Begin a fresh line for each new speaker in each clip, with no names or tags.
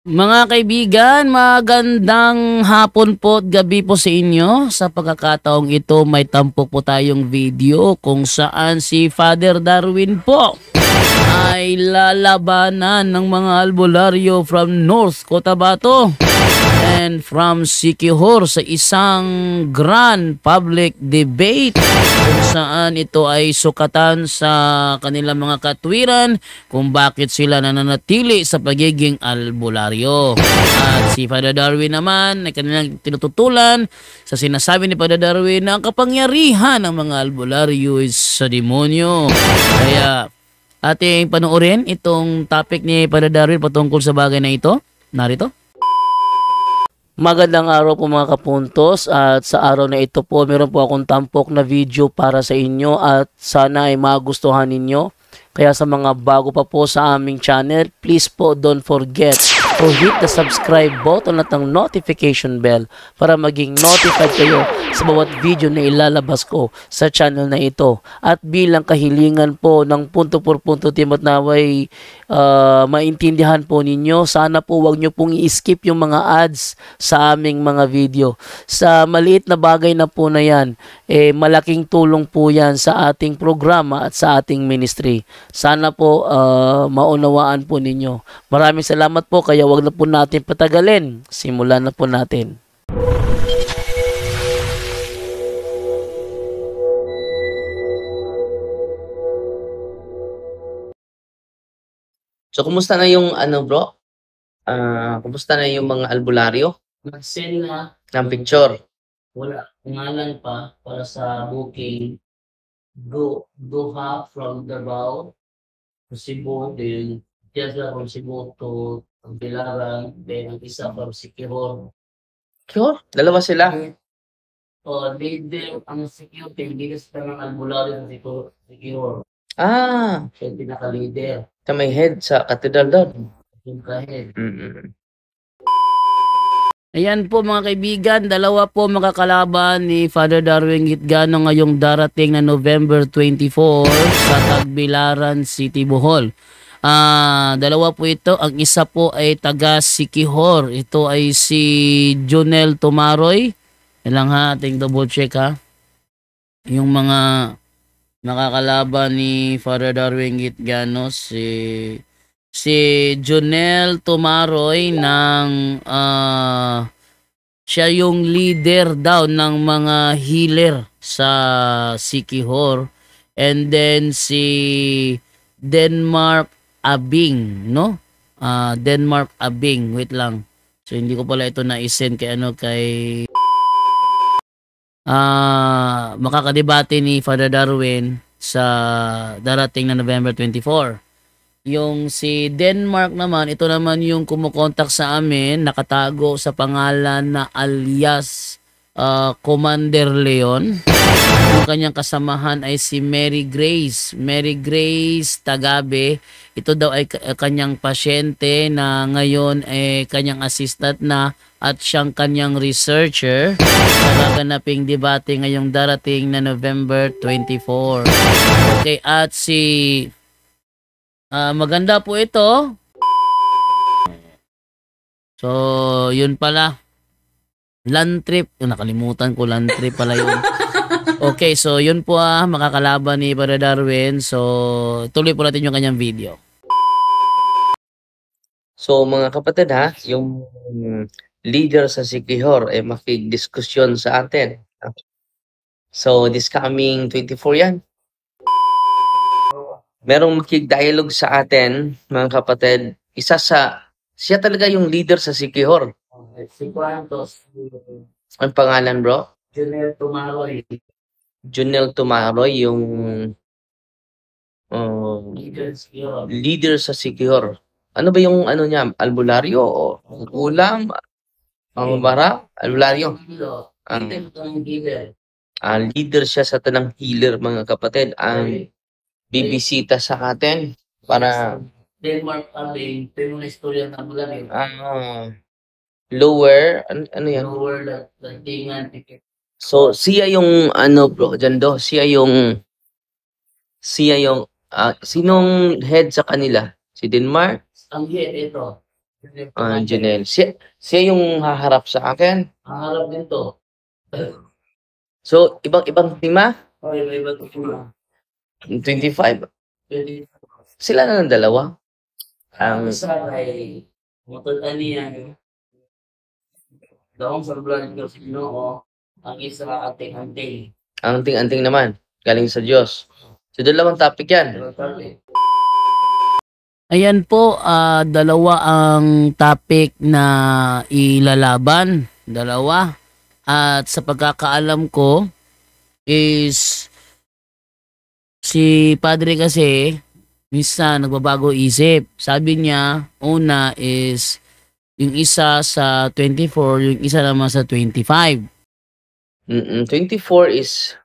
Mga kaibigan, magandang hapon po at gabi po sa inyo. Sa pagkakataong ito, may tampok po tayong video kung saan si Father Darwin po ay lalabanan ng mga albularyo from North Cotabato and from Siquijor sa isang grand public debate kung saan ito ay sukatan sa kanilang mga katwiran kung bakit sila nananatili sa pagiging albularyo. At si Father Darwin naman ay kanilang tinututulan sa sinasabi ni Father Darwin na ang kapangyarihan ng mga albularyo is sa demonyo. Kaya ating panoorin itong topic ni Father Darwin patungkol sa bagay na ito. Narito. Magandang araw po mga kapuntos, at sa araw na ito po meron po akong tampok na video para sa inyo at sana ay magustuhan ninyo. Kaya sa mga bago pa po sa aming channel, please po don't forget to hit the subscribe button at ang notification bell para maging notified kayo sa bawat video na ilalabas ko sa channel na ito. At bilang kahilingan po ng punto por punto team at naway maintindihan po ninyo, sana po wag nyo pong i-skip yung mga ads sa aming mga video. Sa maliit na bagay na po na yan, malaking tulong po yan sa ating programa at sa ating ministry. Sana po maunawaan po ninyo. Maraming salamat po, kaya wag na po natin patagalin. Simulan na po natin.
So, kumusta na yung bro? Kumusta na yung mga albularyo
Mag-send na
ng picture?
wala pangalan pa para sa booking. Doha from Davao to Cebu, then Tiaga from Cebu to Bilaran, then ang isa from Siquijor.
Sure? Dalawa sila?
Leader ang security, hindi kasi ng albularyo ng Siquijor.
Siya
yung pinaka-leader.
may head sa katedral doon.
Yung kahit.
Mm-mm.
Ayan po mga kaibigan, dalawa po makakalaban ni Father Darwin Gitgano ngayong darating na November 24 sa Tagbilaran City, Bohol. Dalawa po ito. Ang isa po ay taga Siquijor. Ito ay si Jonel Tumaroy. Ilang ha, ating double check ha. Yung mga nakakalaban ni Father Darwin Gitgano, si Jonel Tumaroy ng siya yung leader daw ng mga healer sa Siquijor, and then si Denmark Abing, no? Denmark Abing, wait lang. So hindi ko pala ito na-send kay makakadebate ni Father Darwin sa darating na November 24. Yung si Denmark naman, ito naman yung kumukontak sa amin, nakatago sa pangalan na alias Commander Leon. Yung kanyang kasamahan ay si Mary Grace Tagabe. Ito daw ay kanyang pasyente na ngayon ay kanyang assistant na at siyang kanyang researcher sa gaganaping debate ngayong darating na November 24. Okay, at si maganda po ito. So, yun pala. Land trip. Nakalimutan ko, land trip pala yun. Okay, so yun po makakalaban ni Father Darwin. So, tuloy po natin yung kanyang video.
So, mga kapatid yung leader sa Siquijor ay makikidiskusyon sa atin. So, this coming 24 yan. Merong makikid-dialogue sa atin, mga kapatid. Siya talaga yung leader sa Siquijor.
Si Quantos.
Ang pangalan, bro?
Junel Tumaroy.
Junel Tumaroy, yung leader sa Siquijor. Ano ba yung niya? Albularyo o ulam? Bara? Albularyo. Leader siya sa tanang healer, mga kapatid. Ang bibisita sa atin para
Denmark Abing, ito yung istorya ng albularyo.
Lower, ano yan?
Lower Lantingan.
So, siya yung, bro, Jando, siya yung, sinong head sa kanila? Si Denmark?
Ang head ito.
Janelle. Siya yung haharap sa akin.
Haharap din to.
So, ibang lima?
O, iba-iba to.
25.
Pwede.
Sila na ng dalawa.
Ang isa ay matanda niya. Daong sa blood ng Ginoo. Ang isa ating-anting.
Ang anting-anting naman. Galing sa Diyos. So, dalawang topic yan.
Ayan po, dalawa ang topic na ilalaban. Dalawa. At sa pagkakaalam ko is si Padre kasi minsan nagbabago isip. Sabi niya, una is yung isa sa 24, yung isa naman sa 25.
24 is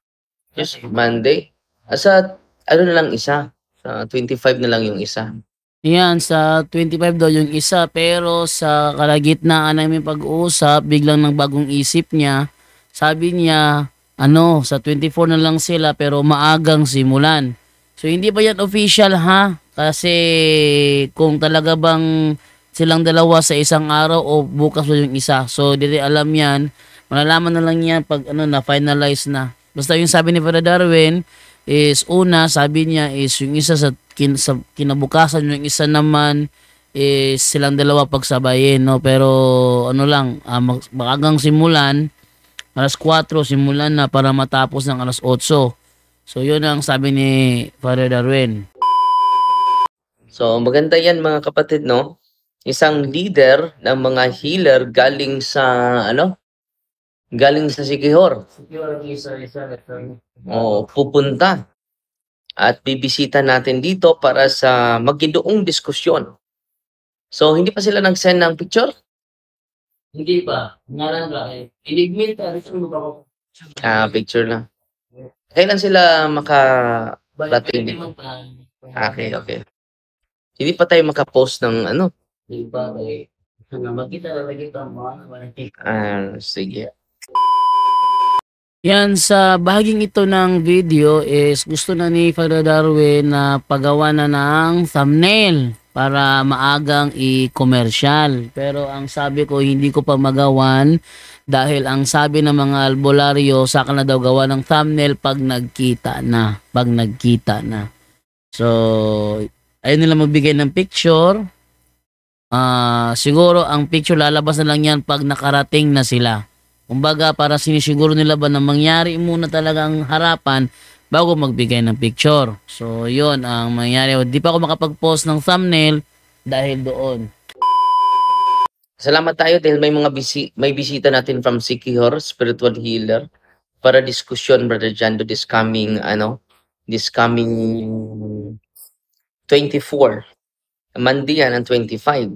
just Monday. Sa ano na lang isa? Sa 25 na lang yung isa.
Yan, sa 25 daw yung isa, pero sa kalagitnaan namin pag-uusap, biglang nagbagong isip niya. Sabi niya, sa 24 na lang sila pero maagang simulan. So hindi pa yan official ha, kasi kung talaga bang silang dalawa sa isang araw o bukas pa yung isa. So hindi alam yan, malalaman na lang yan pag na finalize na. Basta yung sabi ni Father Darwin is una, sabi niya is yung isa sa kinabukasan, yung isa naman is silang dalawa pagsabayin, no? Pero maagang simulan, alas 4 simulan na para matapos ng alas 8. So yun ang sabi ni Father Darwin.
So maganda yan mga kapatid, no? Isang leader ng mga healer galing sa galing sa Siquijor. Pupunta at bibisita natin dito para sa maginoong diskusyon. So, hindi pa sila nag-send ng picture?
Hindi pa. Ngaran ba? Inigmit.
Picture lang. Kailan sila makarating? Okay. Hindi pa tayo makapost ng
Hindi pa. Magkita na kita mga
sige.
Yan, sa bahaging ito ng video is gusto na ni Father Darwin na pagawa na ng thumbnail para maagang i-commercial. Pero ang sabi ko, hindi ko pa magawan dahil ang sabi ng mga albularyo, saka na daw gawa ng thumbnail pag nagkita na. So, ayun nila magbigay ng picture. Siguro ang picture lalabas na lang yan pag nakarating na sila. Kumbaga, para sinisiguro nila ba na mangyari muna talagang harapan bago magbigay ng picture. So, yun ang mangyari. Di pa ako makapag-post ng thumbnail dahil doon.
Salamat tayo dahil may bisita natin from Siquijor, spiritual healer, para diskusyon, Brother Jando, this coming 24. Monday yan, ang 25.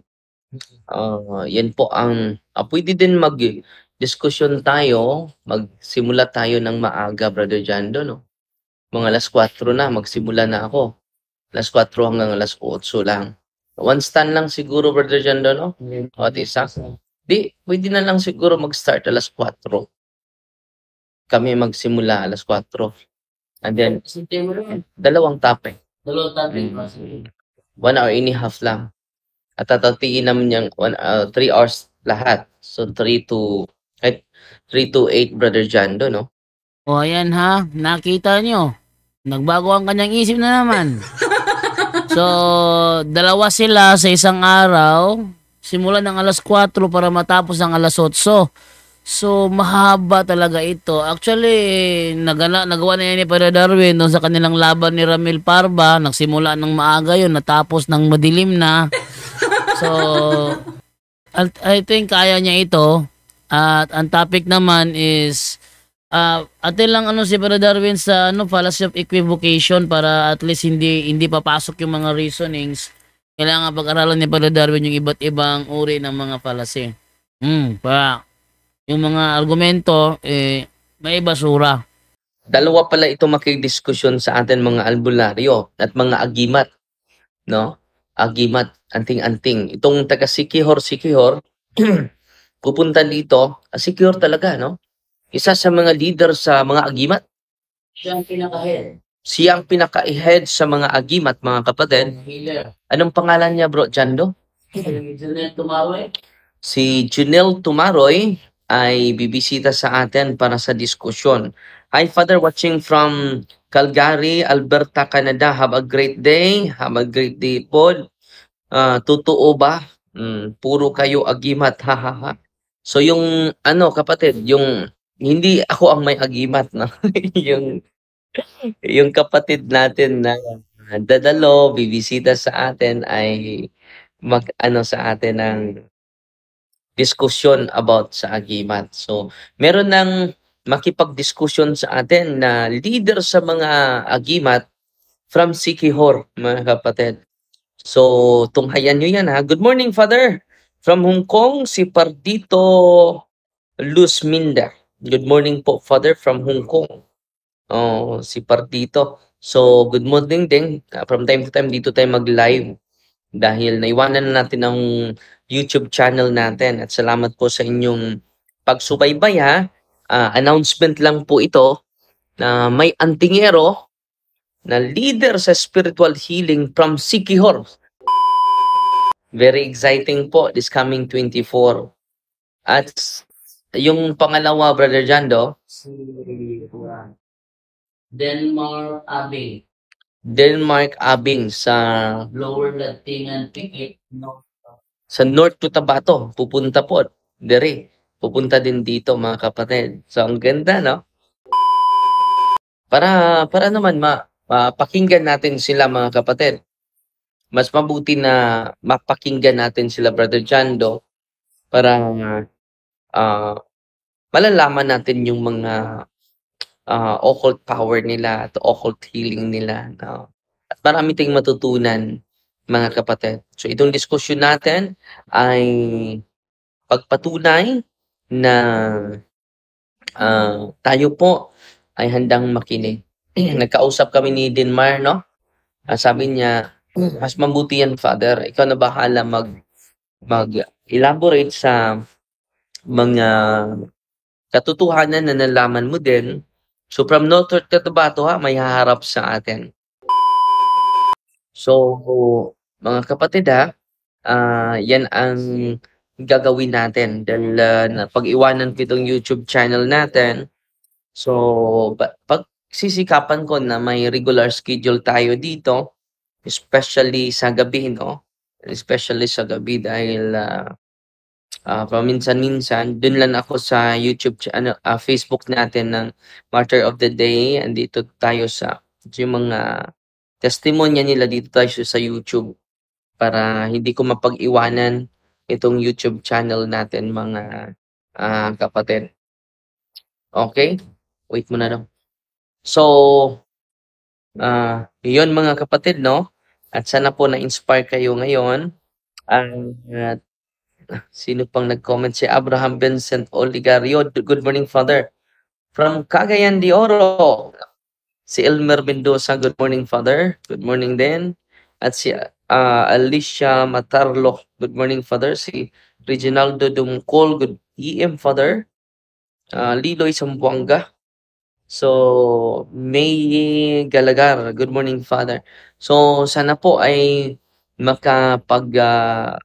Yan po ang, pwede din diskusyon tayo, magsimula tayo ng maaga, Brother Jando, no? Mga alas 4 na, magsimula na ako. Alas 4 hanggang alas 8 lang. One stand lang siguro, Brother Jando, no? At isa. Pwede na lang siguro mag-start alas 4. Kami magsimula alas 4. And then, dalawang topic. 1 hour and a half lang. At tatatiin naman yung 3 hours lahat. So, 3 to 8, Brother Jando, no?
O, ayan ha. Nakita nyo. Nagbago ang kanyang isip na naman. So, dalawa sila sa isang araw. Simulan ng alas 4 para matapos ng alas 8. So, mahaba talaga ito. Actually, nagawa na yan ni Padre Darwin doon sa kanilang laban ni Ramil Parba. Nagsimula ng maaga yun, natapos ng madilim na. So, I think kaya niya ito. At ang topic naman is atin lang si Padre Darwin sa fallacy of equivocation para at least hindi papasok yung mga reasonings. Kailangan pag-aralan ni Padre Darwin yung iba't ibang uri ng mga fallacy. Yung mga argumento may basura.
Dalawa pala ito makidiskusyon sa atin mga albularyo at mga agimat, no? Agimat, anting-anting. Itong taga Siquijor pupunta dito, Siquijor talaga, no? Isa sa mga leader sa mga agimat.
Siya ang pinaka-head.
Siya ang pinaka-head sa mga agimat, mga kapatid.
Healer.
Anong pangalan niya, Bro Jando? Si Junel Tumaroy ay bibisita sa atin para sa diskusyon. Hi, Father, watching from Calgary, Alberta, Canada. Have a great day. Have a great day po. Totoo ba? Puro kayo agimat. Ha, ha, ha. So yung ano kapatid, yung hindi ako ang may agimat, no? yung yung kapatid natin na dadalo, bibisita sa atin ay mag-ano sa atin ng diskusyon about sa agimat. So, meron ng makipagdiskusyon sa atin na leader sa mga agimat from Sikihor, mga kapatid. So, tunghayan nyo yan ha. Good morning, Father. From Hong Kong, si Pardito Luz Minda. Good morning po, Father, from Hong Kong. Oh, si Pardito. So, good morning din. From time to time, dito tayo mag-live dahil naiwanan na natin ang YouTube channel natin. At salamat po sa inyong pagsubaybay ha. Announcement lang po ito na may antingero na leader sa spiritual healing from Sikihor. Very exciting po this coming 24. At yung pangalawa, Brother Jando, si Denmark Abing. Denmark Abing sa Lower Latingan Pikit, sa North Cotabato. Pupunta po. Dere. Pupunta din dito mga kapatid. So ang ganda, no? Para naman mapakinggan natin sila mga kapatid. Mas mabuti na mapakinggan natin sila Brother Jando para malalaman natin yung mga occult power nila at occult healing nila. No? At marami tayong matutunan mga kapatid. So itong diskusyon natin ay pagpatunay na tayo po ay handang makinig. Nagkausap kami ni Denmar, no? Sabi niya, mas mabuti yan, Father. Ikaw na bahala mag-elaborate sa mga katotohanan na nalaman mo din. So from North Cotabato ha, may haharap sa atin. So, mga kapatid ha, yan ang gagawin natin dahil pag-iwanan ko itong YouTube channel natin. So, pagsisikapan ko na may regular schedule tayo dito, especially sa gabi, no? Especially sa gabi dahil paminsan-minsan, dun lang ako sa YouTube, Facebook natin ng Martyr of the Day. Andito tayo sa yung mga testimonya nila dito tayo sa YouTube para hindi ko mapag-iwanan itong YouTube channel natin mga kapatid. Okay? Wait muna daw. So, yun mga kapatid, no? At sana po na-inspire kayo ngayon. Sino pang nag-comment? Si Abraham Vincent Oligario. Good morning, Father. From Cagayan de Oro. Si Elmer Mendoza. Good morning, Father. Good morning din. At si Alicia Matarlo. Good morning, Father. Si Reginaldo Dumcol. Good EM, Father. Liloy Sambuanga. So, May Galagar. Good morning, Father. So, sana po ay makapag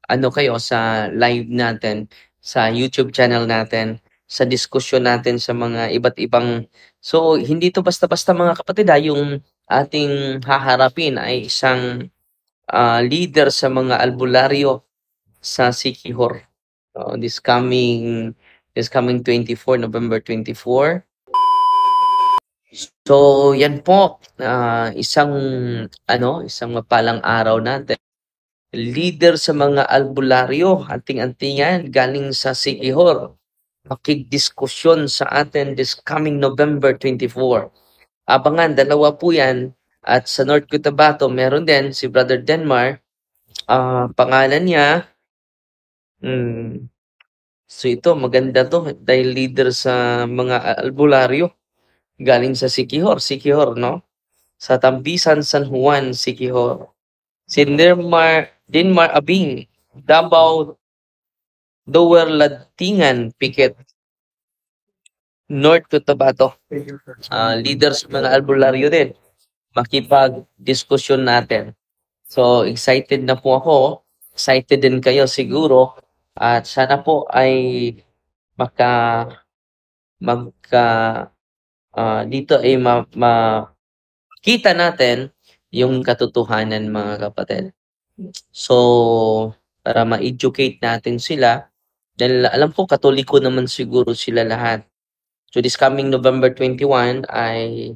ano kayo sa live natin sa YouTube channel natin, sa diskusyon natin sa mga iba't ibang. So hindi to basta-basta mga kapatid yung ating haharapin ay isang leader sa mga albularyo sa Sikihor. This coming 24 November 24. So yan po isang mapalang araw natin. Leader sa mga albularyo, anting-antingan, galing sa Sikihor. Makikdiskusyon sa atin this coming November 24. Abangan, dalawa po yan. At sa North Cotabato, meron din si Brother Denmar. Pangalan niya, so ito, maganda to. Dahil leader sa mga albularyo. Galing sa Sikihor, no? Sa Tambisan, San Juan, Sikihor. Si Denmar Abing, Davao, Lower Latingan, Pikit, North Cotabato. Leaders mga albularyo din. Makipag-diskusyon natin. So, excited na po ako excited din kayo siguro at sana po ay maka magka dito ay makita natin yung katotohanan mga kapatid. So, para ma-educate natin sila, dahil alam ko Katoliko naman siguro sila lahat. So this coming November 21 ay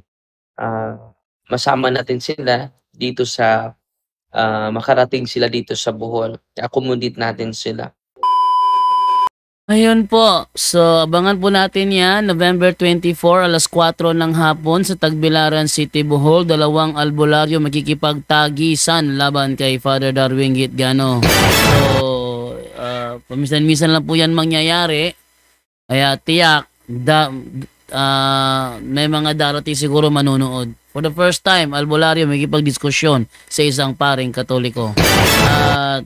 masama natin sila dito sa makarating sila dito sa Bohol. I-accommodate natin sila.
Ayun po. So, abangan po natin yan. November 24, alas 4 ng hapon sa Tagbilaran City, Bohol. Dalawang albularyo makikipagtagisan laban kay Father Darwin Gitgano. So, paminsan-minsan lang po yan mangyayari. Kaya tiyak, may mga darating siguro manunood. For the first time, albularyo makikipagdiskusyon sa isang paring Katoliko. At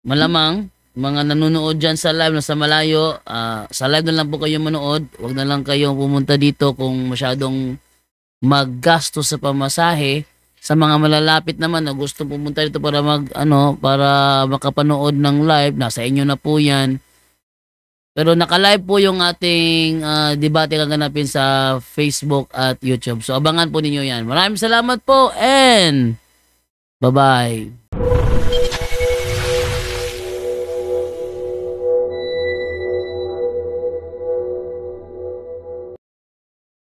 malamang, mga nanonood dyan sa live na sa malayo, sa live na lang po kayo manood. Huwag na lang kayong pumunta dito kung masyadong maggasto sa pamasahe. Sa mga malalapit naman na gusto pumunta dito para para makapanood ng live, nasa inyo na po yan. Pero naka-live po yung ating debate gaganapin sa Facebook at YouTube. So abangan po ninyo yan. Maraming salamat po and bye-bye.